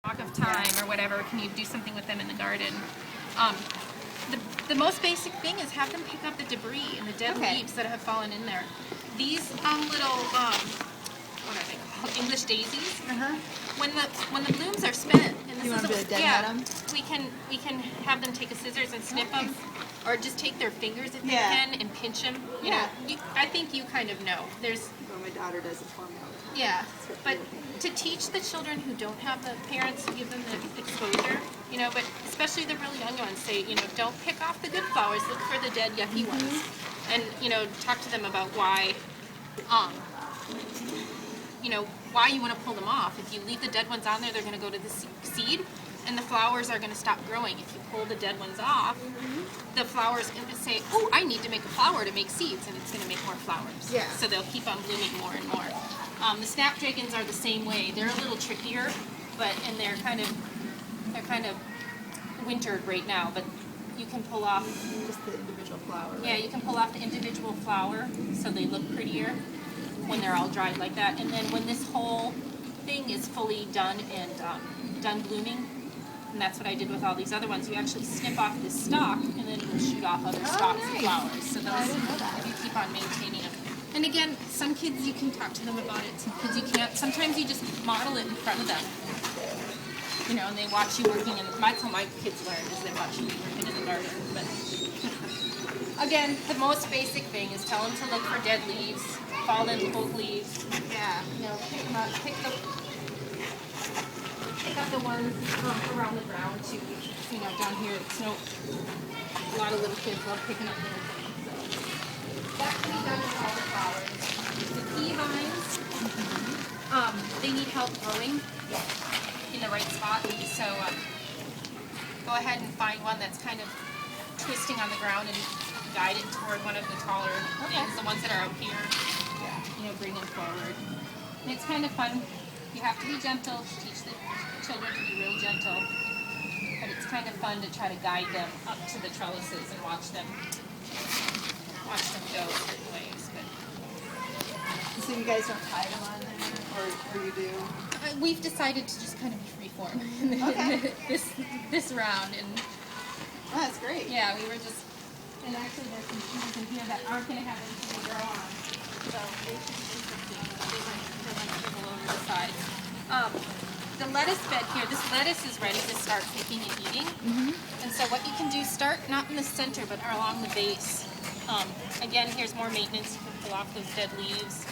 block of time or whatever, can you do something with them in the garden? The most basic thing is have them pick up the debris and the dead leaves that have fallen in there. These little, what are they called? English daisies. When the blooms are spent, and You this want is to deadhead them? we can have them take a scissors and snip them, or just take their fingers if they can and pinch them. You know, I think you kind of know. There's. Well, my daughter does it for me all the time. Yeah, but to teach the children who don't have the parents to give them the exposure, you know, but especially the really young ones, say, you know, don't pick off the good flowers, look for the dead, yucky ones. And, you know, talk to them about why, you know, why you want to pull them off. If you leave the dead ones on there, they're going to go to the seed, and the flowers are going to stop growing. If you pull the dead ones off, the flowers going to say, oh, I need to make a flower to make seeds, and it's going to make more flowers. Yeah. So they'll keep on blooming more and more. The snapdragons are the same way. They're a little trickier, and they're kind of wintered right now, but you can pull off Just the individual flower. yeah, you can pull off the individual flower so they look prettier when they're all dried like that. And then when this whole thing is fully done and done blooming, and that's what I did with all these other ones, you actually snip off this stalk and then you'll shoot off other stalks of flowers. So those, you keep on maintaining them. And again, some kids you can talk to them about it, some kids you can't. Sometimes you just model it in front of them. You know, and they watch you working, and that's how my kids learn, is they watch me working in the garden. But again, the most basic thing is tell them to look for dead leaves, fallen oak leaves. Yeah. You know, pick them up, pick up the ones around the ground too. You know, down here, it's a lot of little kids love picking up little things. So that can be done with all the flowers. The pea vines, they need help growing in the right spot. So go ahead and find one that's kind of twisting on the ground and guide it toward one of the taller things, the ones that are out here. You know, bring them forward. And it's kind of fun. You have to be gentle, teach the children to be real gentle. But it's kind of fun to try to guide them up to the trellises and watch them go certain ways. But So you guys don't tie them on there, or you do? we've decided to just kind of be freeform this round, and Oh, that's great. yeah, we were just. And actually, there's some trees in here that aren't going to have anything to grow on, so they should be interesting. They might dribble over the side. The lettuce bed here, this lettuce is ready to start picking and eating. And so what you can do, start not in the center, but along the base. Again, here's more maintenance. You can pull off those dead leaves.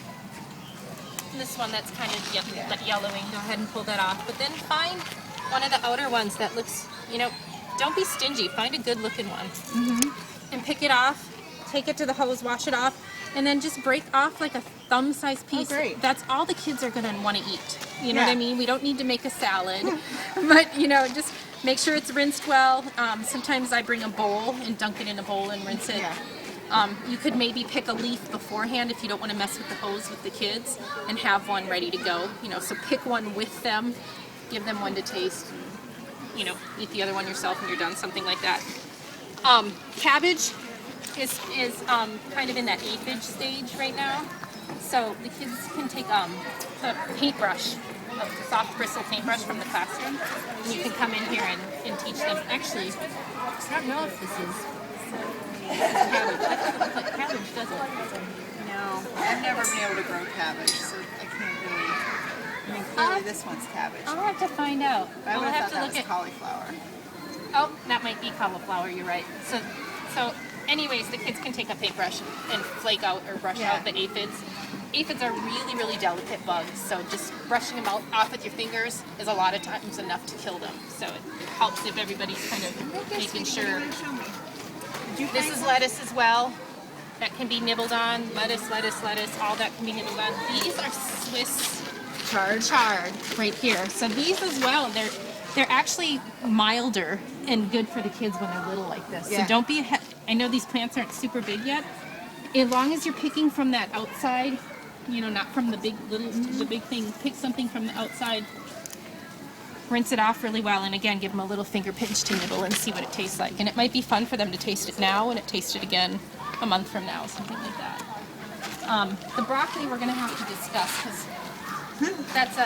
And this one that's kind of yellowing, go ahead and pull that off. But then find one of the outer ones that looks, you know, don't be stingy. Find a good looking one. And pick it off, take it to the hose, wash it off, and then just break off like a thumb-sized piece. Oh, great. That's all the kids are going to want to eat. You know what I mean? We don't need to make a salad, but you know, just make sure it's rinsed well. Sometimes I bring a bowl and dunk it in a bowl and rinse it. You could maybe pick a leaf beforehand if you don't want to mess with the hose with the kids, and have one ready to go. You know, so pick one with them, give them one to taste. You know, eat the other one yourself when you're done, something like that. Cabbage is kind of in that aphid stage right now. So the kids can take a paintbrush, a soft bristle paintbrush from the classroom, and you can come in here and teach them. Actually, I don't know if this is cabbage. That doesn't look like cabbage, does it? No, I've never been able to grow cabbage, so I can't really. I mean, clearly this one's cabbage. I'll have to find out. I We'll would have have thought to that look was at. cauliflower. Oh, that might be cauliflower, you're right. So anyways, the kids can take a paintbrush and flake out or brush out the aphids. Aphids are really, really delicate bugs, so just brushing them off with your fingers is a lot of times enough to kill them. So it helps if everybody's kind of making sure. This is lettuce as well. That can be nibbled on. Lettuce, all that can be nibbled on. These are Swiss chard right here. So these as well, they're actually milder and good for the kids when they're little like this. So don't be I know these plants aren't super big yet. As long as you're picking from that outside, you know, not from the big thing, pick something from the outside, rinse it off really well, and again, give them a little finger pinch to nibble and see what it tastes like. And it might be fun for them to taste it now and taste it again a month from now, something like that. The broccoli we're going to have to discuss, because that's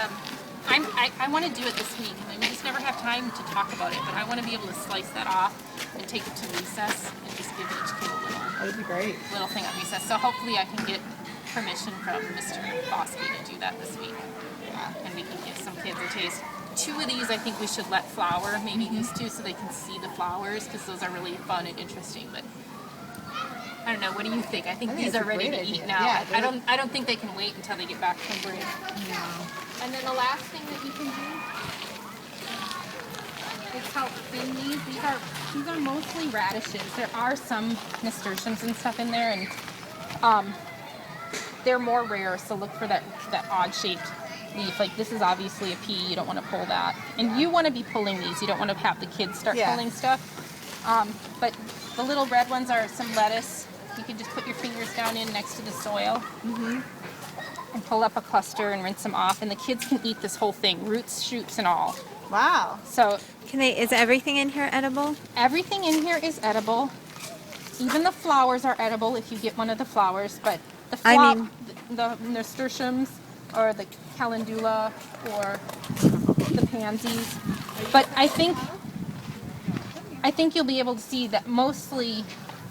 I want to do it this week. I'm just time to talk about it, but I want to be able to slice that off and take it to recess and just give each kid a That would be great. little thing at recess. So hopefully I can get permission from Mr. Bosky to do that this week. Yeah. And we can give some kids a taste. 2 of these I think we should let flower, maybe these 2, so they can see the flowers, because those are really fun and interesting. But I don't know, what do you think? I think these it's are a ready great to eat idea. now. Yeah, I don't think they can wait until they get back from break. No. And then the last thing that you can do is help thin these. These are mostly radishes. There are some nasturtiums and stuff in there, and they're more rare, so look for that odd shaped leaf. Like this is obviously a pea, you don't want to pull that. And you want to be pulling these, you don't want to have the kids start pulling stuff. But the little red ones are some lettuce. You can just put your fingers down in next to the soil and pull up a cluster and rinse them off. And the kids can eat this whole thing, roots, shoots, and all. Wow. So Is everything in here edible? everything in here is edible. Even the flowers are edible if you get one of the flowers, but the the nasturtiums or the calendula or the pansies. But I think you'll be able to see that mostly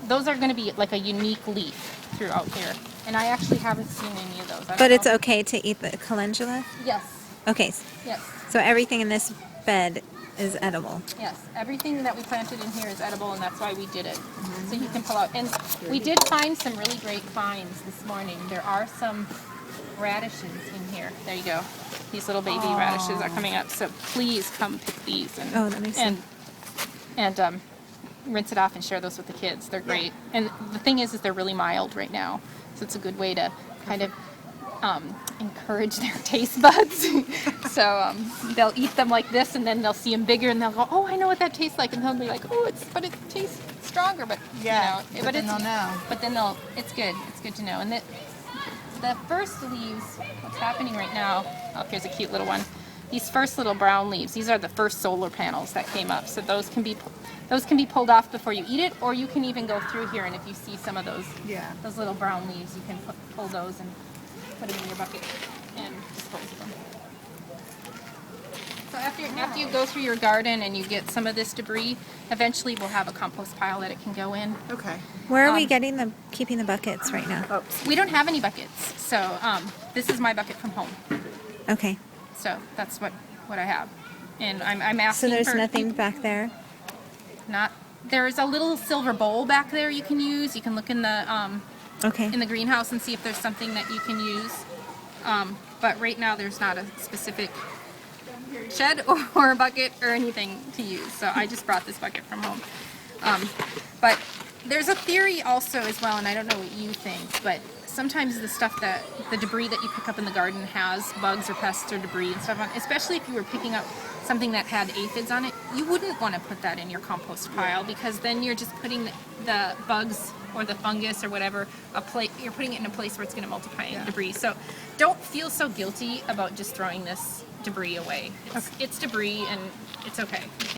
those are going to be like a unique leaf throughout here. And I actually haven't seen any of those. I don't But it's know. okay to eat the calendula? Yes. Okay, Yes. so everything in this bed is edible. Yes, everything that we planted in here is edible, and that's why we did it. So you can pull out. And we did find some really great finds this morning. There are some radishes in here. There you go. These little baby radishes are coming up. So please come pick these and Let me see. and rinse it off and share those with the kids. They're great. And the thing is they're really mild right now. So it's a good way to kind of encourage their taste buds. So they'll eat them like this, and then they'll see them bigger, and they'll go, "Oh, I know what that tastes like," and they'll be like, "Oh, but it tastes stronger." But Yeah. you know, But then they'll know. But then it's good. It's good to know. And the first leaves, what's happening right now? Oh, here's a cute little one. These first little brown leaves, these are the first solar panels that came up. So those can be pulled off before you eat it, or you can even go through here, and if you see some of those little brown leaves, you can pull those and put them in your bucket and dispose of them. So after you go through your garden and you get some of this debris, eventually we'll have a compost pile that it can go in. Okay. Where are we keeping the buckets right now? Oh, we don't have any buckets, so this is my bucket from home. Okay, So that's what I have, and I'm asking. so there's for nothing back there? There's a little silver bowl back there you can use. You can look in the Okay. in the greenhouse and see if there's something that you can use. But right now there's not a specific shed or a bucket or anything to use. So I just brought this bucket from home. But there's a theory also as well, and I don't know what you think, but sometimes the debris that you pick up in the garden has bugs or pests or debris and stuff on, especially if you were picking up something that had aphids on it, you wouldn't want to put that in your compost pile, because then you're just putting the bugs or the fungus or whatever, you're putting it in a place where it's going to multiply in debris. So don't feel so guilty about just throwing this debris away. It's debris, and it's okay.